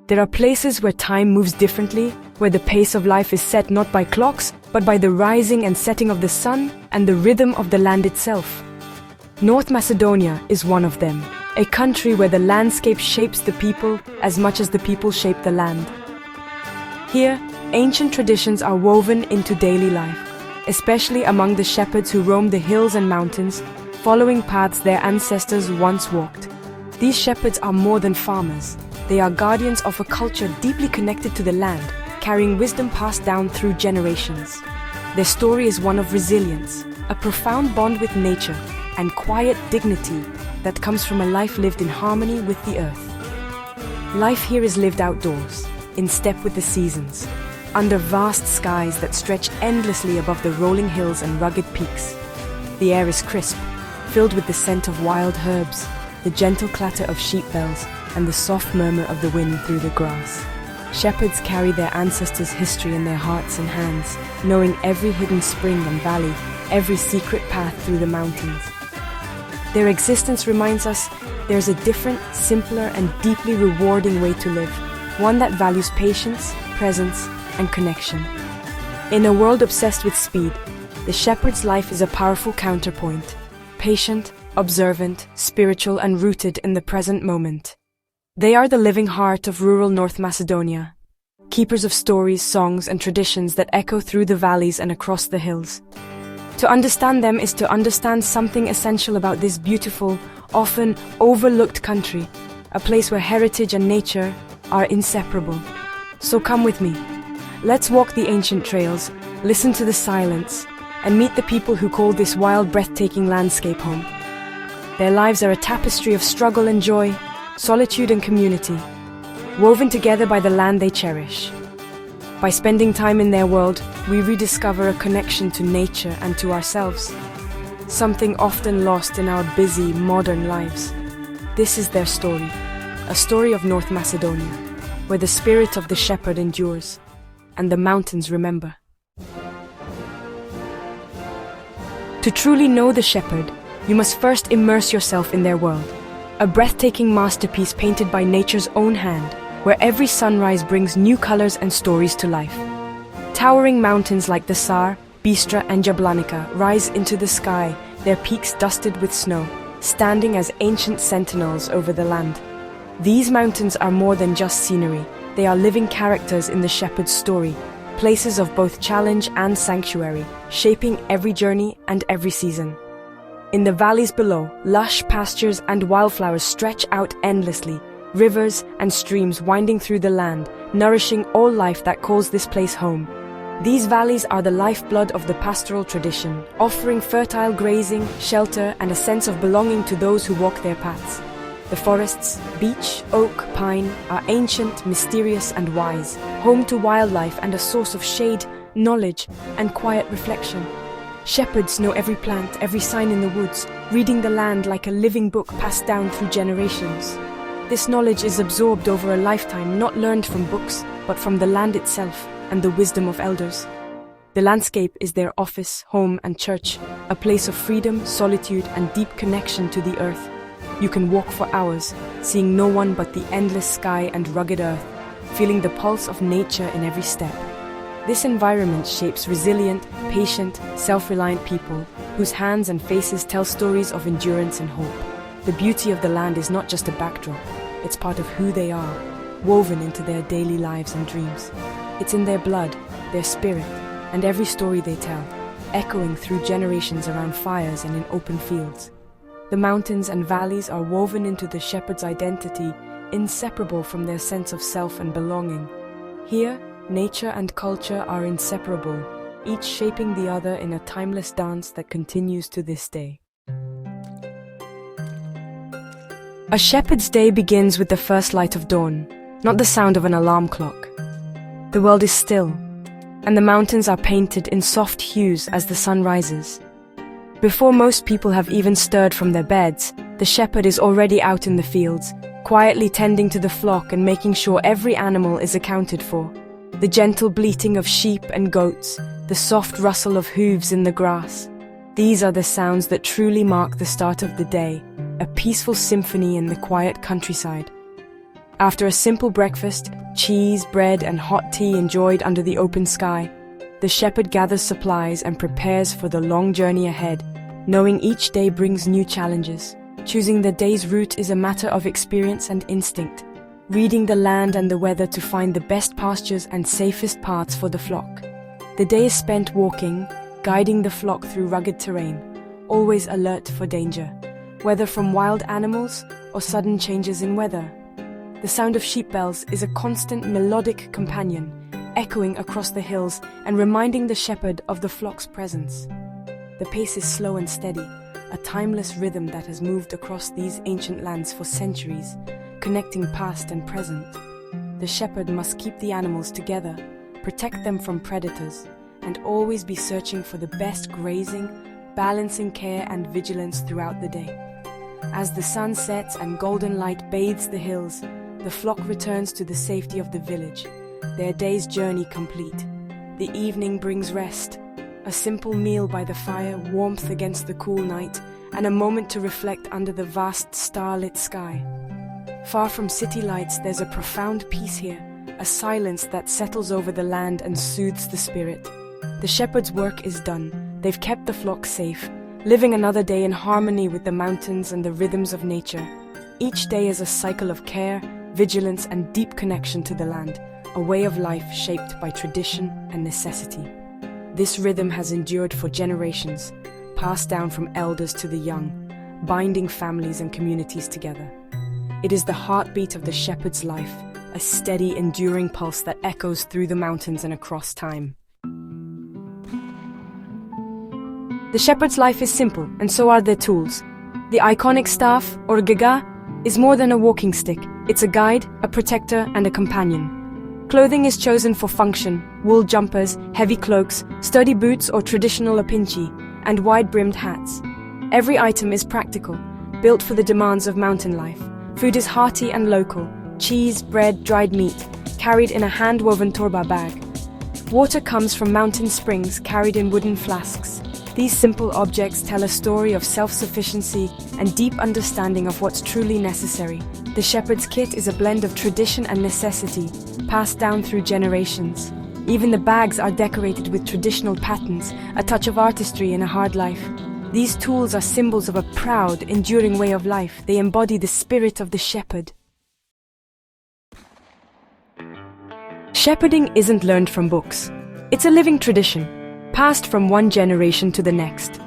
There are places where time moves differently, where the pace of life is set not by clocks, but by the rising and setting of the sun and the rhythm of the land itself. North Macedonia is one of them, a country where the landscape shapes the people as much as the people shape the land. Here, ancient traditions are woven into daily life, especially among the shepherds who roam the hills and mountains, following paths their ancestors once walked. These shepherds are more than farmers. They are guardians of a culture deeply connected to the land, carrying wisdom passed down through generations. Their story is one of resilience, a profound bond with nature, and quiet dignity that comes from a life lived in harmony with the earth. Life here is lived outdoors, in step with the seasons, under vast skies that stretch endlessly above the rolling hills and rugged peaks. The air is crisp, filled with the scent of wild herbs, the gentle clatter of sheep bells, and the soft murmur of the wind through the grass. Shepherds carry their ancestors' history in their hearts and hands, knowing every hidden spring and valley, every secret path through the mountains. Their existence reminds us there's a different, simpler, and deeply rewarding way to live, one that values patience, presence, and connection. In a world obsessed with speed, the shepherd's life is a powerful counterpoint, patient, observant, spiritual, and rooted in the present moment. They are the living heart of rural North Macedonia, keepers of stories, songs, and traditions that echo through the valleys and across the hills. To understand them is to understand something essential about this beautiful, often overlooked country, a place where heritage and nature are inseparable. So come with me. Let's walk the ancient trails, listen to the silence, and meet the people who call this wild, breathtaking landscape home. Their lives are a tapestry of struggle and joy, solitude and community, woven together by the land they cherish. By spending time in their world, we rediscover a connection to nature and to ourselves, something often lost in our busy, modern lives. This is their story, a story of North Macedonia, where the spirit of the shepherd endures, and the mountains remember. To truly know the shepherd, you must first immerse yourself in their world, a breathtaking masterpiece painted by nature's own hand, where every sunrise brings new colors and stories to life. Towering mountains like the Sar, Bistra, and Jablanica rise into the sky, their peaks dusted with snow, standing as ancient sentinels over the land. These mountains are more than just scenery. They are living characters in the shepherd's story, places of both challenge and sanctuary, shaping every journey and every season. In the valleys below, lush pastures and wildflowers stretch out endlessly, rivers and streams winding through the land, nourishing all life that calls this place home. These valleys are the lifeblood of the pastoral tradition, offering fertile grazing, shelter, and a sense of belonging to those who walk their paths. The forests, beech, oak, pine, are ancient, mysterious, and wise, home to wildlife and a source of shade, knowledge, and quiet reflection. Shepherds know every plant, every sign in the woods, reading the land like a living book passed down through generations. This knowledge is absorbed over a lifetime, not learned from books, but from the land itself and the wisdom of elders. The landscape is their office, home, and church, a place of freedom, solitude, and deep connection to the earth. You can walk for hours, seeing no one but the endless sky and rugged earth, feeling the pulse of nature in every step. This environment shapes resilient, patient, self-reliant people whose hands and faces tell stories of endurance and hope. The beauty of the land is not just a backdrop, it's part of who they are, woven into their daily lives and dreams. It's in their blood, their spirit, and every story they tell, echoing through generations around fires and in open fields. The mountains and valleys are woven into the shepherd's identity, inseparable from their sense of self and belonging. Here, nature and culture are inseparable, each shaping the other in a timeless dance that continues to this day. A shepherd's day begins with the first light of dawn, not the sound of an alarm clock. The world is still, and the mountains are painted in soft hues as the sun rises. Before most people have even stirred from their beds, the shepherd is already out in the fields, quietly tending to the flock and making sure every animal is accounted for. The gentle bleating of sheep and goats, the soft rustle of hooves in the grass. These are the sounds that truly mark the start of the day, a peaceful symphony in the quiet countryside. After a simple breakfast, cheese, bread, and hot tea enjoyed under the open sky, the shepherd gathers supplies and prepares for the long journey ahead, knowing each day brings new challenges. Choosing the day's route is a matter of experience and instinct, reading the land and the weather to find the best pastures and safest paths for the flock. The day is spent walking, guiding the flock through rugged terrain, always alert for danger, whether from wild animals or sudden changes in weather. The sound of sheep bells is a constant melodic companion, echoing across the hills and reminding the shepherd of the flock's presence. The pace is slow and steady, a timeless rhythm that has moved across these ancient lands for centuries, connecting past and present. The shepherd must keep the animals together, protect them from predators, and always be searching for the best grazing, balancing care and vigilance throughout the day. As the sun sets and golden light bathes the hills, the flock returns to the safety of the village, their day's journey complete. The evening brings rest, a simple meal by the fire, warmth against the cool night, and a moment to reflect under the vast starlit sky. Far from city lights, there's a profound peace here, a silence that settles over the land and soothes the spirit. The shepherd's work is done. They've kept the flock safe, living another day in harmony with the mountains and the rhythms of nature. Each day is a cycle of care, vigilance, and deep connection to the land, a way of life shaped by tradition and necessity. This rhythm has endured for generations, passed down from elders to the young, binding families and communities together. It is the heartbeat of the shepherd's life, a steady, enduring pulse that echoes through the mountains and across time. The shepherd's life is simple, and so are their tools. The iconic staff, or gaga, is more than a walking stick. It's a guide, a protector, and a companion. Clothing is chosen for function: wool jumpers, heavy cloaks, sturdy boots or traditional apinchi, and wide-brimmed hats. Every item is practical, built for the demands of mountain life. Food is hearty and local: cheese, bread, dried meat, carried in a hand-woven torba bag. Water comes from mountain springs, carried in wooden flasks. These simple objects tell a story of self-sufficiency and deep understanding of what's truly necessary. The shepherd's kit is a blend of tradition and necessity, passed down through generations. Even the bags are decorated with traditional patterns, a touch of artistry in a hard life. These tools are symbols of a proud, enduring way of life. They embody the spirit of the shepherd. Shepherding isn't learned from books. It's a living tradition, passed from one generation to the next.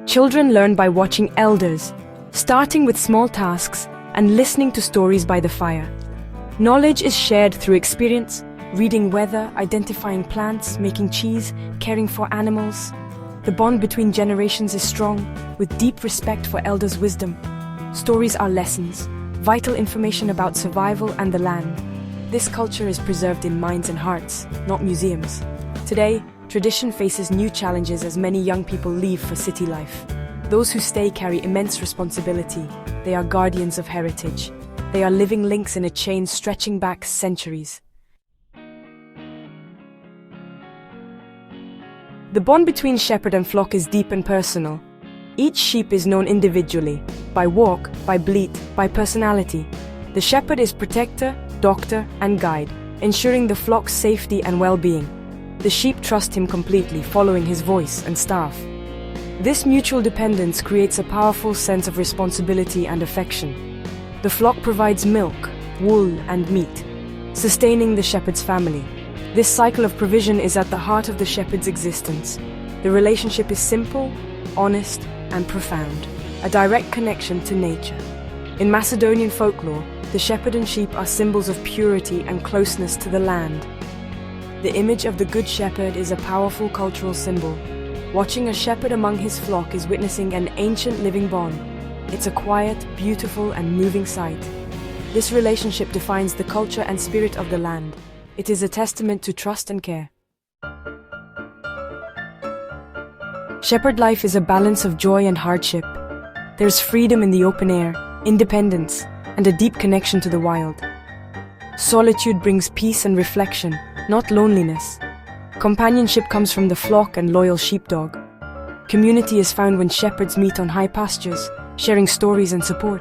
Children learn by watching elders, starting with small tasks and listening to stories by the fire. Knowledge is shared through experience, reading weather, identifying plants, making cheese, caring for animals. The bond between generations is strong, with deep respect for elders' wisdom. Stories are lessons, vital information about survival and the land. This culture is preserved in minds and hearts, not museums. Today, tradition faces new challenges as many young people leave for city life. Those who stay carry immense responsibility. They are guardians of heritage. They are living links in a chain stretching back centuries. The bond between shepherd and flock is deep and personal. Each sheep is known individually, by walk, by bleat, by personality. The shepherd is protector, doctor, and guide, ensuring the flock's safety and well-being. The sheep trust him completely, following his voice and staff. This mutual dependence creates a powerful sense of responsibility and affection. The flock provides milk, wool, and meat, sustaining the shepherd's family. This cycle of provision is at the heart of the shepherd's existence. The relationship is simple, honest, and profound, a direct connection to nature. In Macedonian folklore, the shepherd and sheep are symbols of purity and closeness to the land. The image of the Good Shepherd is a powerful cultural symbol. Watching a shepherd among his flock is witnessing an ancient living bond. It's a quiet, beautiful, and moving sight. This relationship defines the culture and spirit of the land. It is a testament to trust and care. Shepherd life is a balance of joy and hardship. There's freedom in the open air, independence, and a deep connection to the wild. Solitude brings peace and reflection, not loneliness. Companionship comes from the flock and loyal sheepdog. Community is found when shepherds meet on high pastures, sharing stories and support.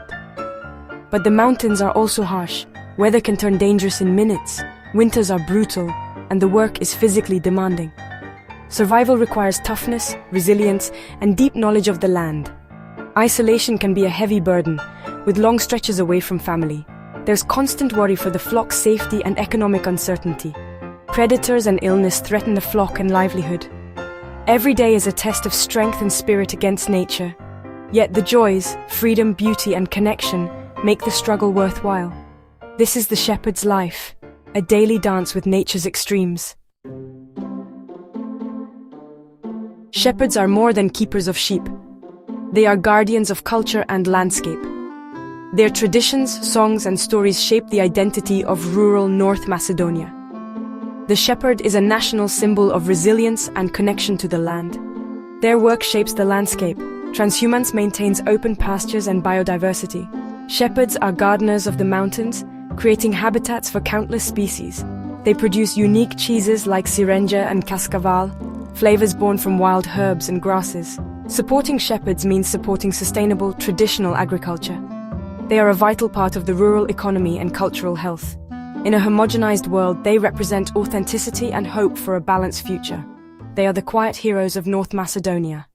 But the mountains are also harsh. Weather can turn dangerous in minutes, winters are brutal, and the work is physically demanding. Survival requires toughness, resilience, and deep knowledge of the land. Isolation can be a heavy burden, with long stretches away from family. There's constant worry for the flock's safety and economic uncertainty. Predators and illness threaten the flock and livelihood. Every day is a test of strength and spirit against nature. Yet the joys, freedom, beauty, and connection make the struggle worthwhile. This is the shepherd's life, a daily dance with nature's extremes. Shepherds are more than keepers of sheep. They are guardians of culture and landscape. Their traditions, songs, and stories shape the identity of rural North Macedonia. The shepherd is a national symbol of resilience and connection to the land. Their work shapes the landscape. Transhumance maintains open pastures and biodiversity. Shepherds are gardeners of the mountains, creating habitats for countless species. They produce unique cheeses like Sirenja and Cascaval, flavors born from wild herbs and grasses. Supporting shepherds means supporting sustainable, traditional agriculture. They are a vital part of the rural economy and cultural health. In a homogenized world, they represent authenticity and hope for a balanced future. They are the quiet heroes of North Macedonia.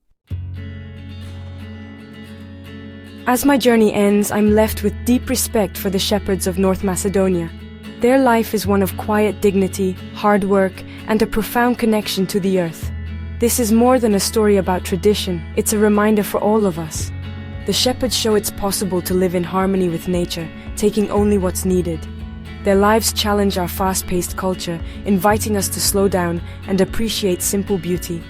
As my journey ends, I'm left with deep respect for the shepherds of North Macedonia. Their life is one of quiet dignity, hard work, and a profound connection to the earth. This is more than a story about tradition, it's a reminder for all of us. The shepherds show it's possible to live in harmony with nature, taking only what's needed. Their lives challenge our fast-paced culture, inviting us to slow down and appreciate simple beauty.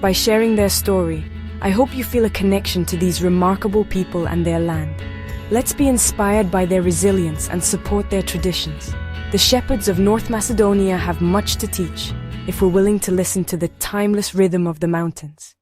By sharing their story, I hope you feel a connection to these remarkable people and their land. Let's be inspired by their resilience and support their traditions. The shepherds of North Macedonia have much to teach if we're willing to listen to the timeless rhythm of the mountains.